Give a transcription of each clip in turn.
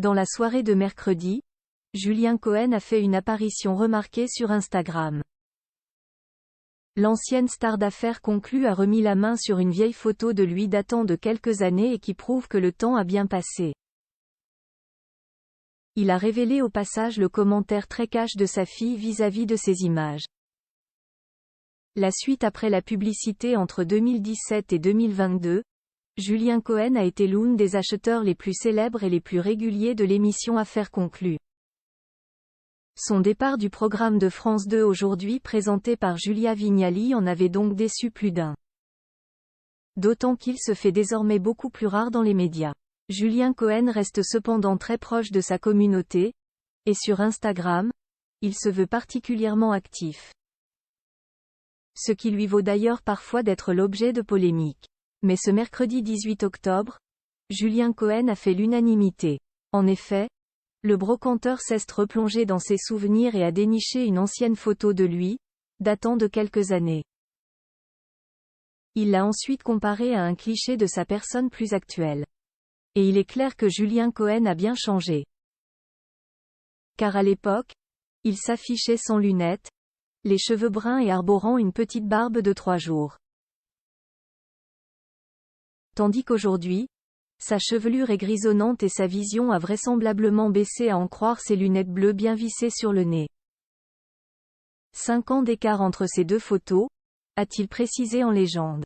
Dans la soirée de mercredi, Julien Cohen a fait une apparition remarquée sur Instagram. L'ancienne star d'affaires conclue a remis la main sur une vieille photo de lui datant de quelques années et qui prouve que le temps a bien passé. Il a révélé au passage le commentaire très cash de sa fille vis-à-vis de ces images. La suite après la publicité entre 2017 et 2022, Julien Cohen a été l'un des acheteurs les plus célèbres et les plus réguliers de l'émission Affaires conclues. Son départ du programme de France 2 aujourd'hui présenté par Julia Vignali en avait donc déçu plus d'un. D'autant qu'il se fait désormais beaucoup plus rare dans les médias. Julien Cohen reste cependant très proche de sa communauté, et sur Instagram, il se veut particulièrement actif. Ce qui lui vaut d'ailleurs parfois d'être l'objet de polémiques. Mais ce mercredi 18 octobre, Julien Cohen a fait l'unanimité. En effet, le brocanteur s'est replongé dans ses souvenirs et a déniché une ancienne photo de lui, datant de quelques années. Il l'a ensuite comparée à un cliché de sa personne plus actuelle. Et il est clair que Julien Cohen a bien changé. Car à l'époque, il s'affichait sans lunettes, les cheveux bruns et arborant une petite barbe de 3 jours. Tandis qu'aujourd'hui, sa chevelure est grisonnante et sa vision a vraisemblablement baissé à en croire ses lunettes bleues bien vissées sur le nez. 5 ans d'écart entre ces deux photos, a-t-il précisé en légende.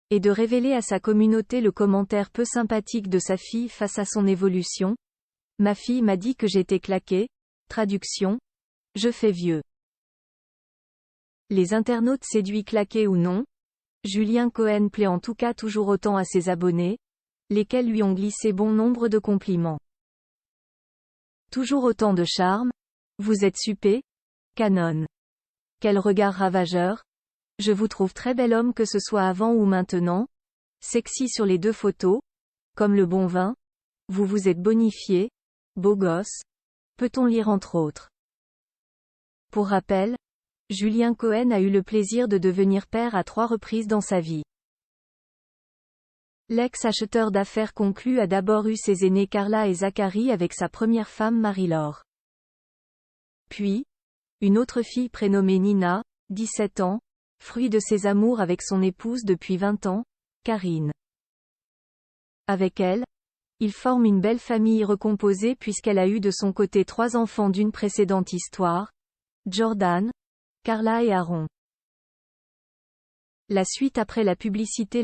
Et de révéler à sa communauté le commentaire peu sympathique de sa fille face à son évolution. Ma fille m'a dit que j'étais claqué. Traduction. Je fais vieux. Les internautes séduits claqués ou non, Julien Cohen plaît en tout cas toujours autant à ses abonnés, lesquels lui ont glissé bon nombre de compliments. Toujours autant de charme. Vous êtes super. Canon. Quel regard ravageur. Je vous trouve très bel homme que ce soit avant ou maintenant. Sexy sur les deux photos. Comme le bon vin. Vous vous êtes bonifié. Beau gosse. Peut-on lire entre autres. Pour rappel, Julien Cohen a eu le plaisir de devenir père à 3 reprises dans sa vie. L'ex-acheteur d'affaires conclu a d'abord eu ses aînés Carla et Zachary avec sa première femme Marie-Laure. Puis, une autre fille prénommée Nina, 17 ans, fruit de ses amours avec son épouse depuis 20 ans, Karine. Avec elle, il forme une belle famille recomposée puisqu'elle a eu de son côté 3 enfants d'une précédente histoire, Jordan, Carla et Aaron. La suite après la publicité.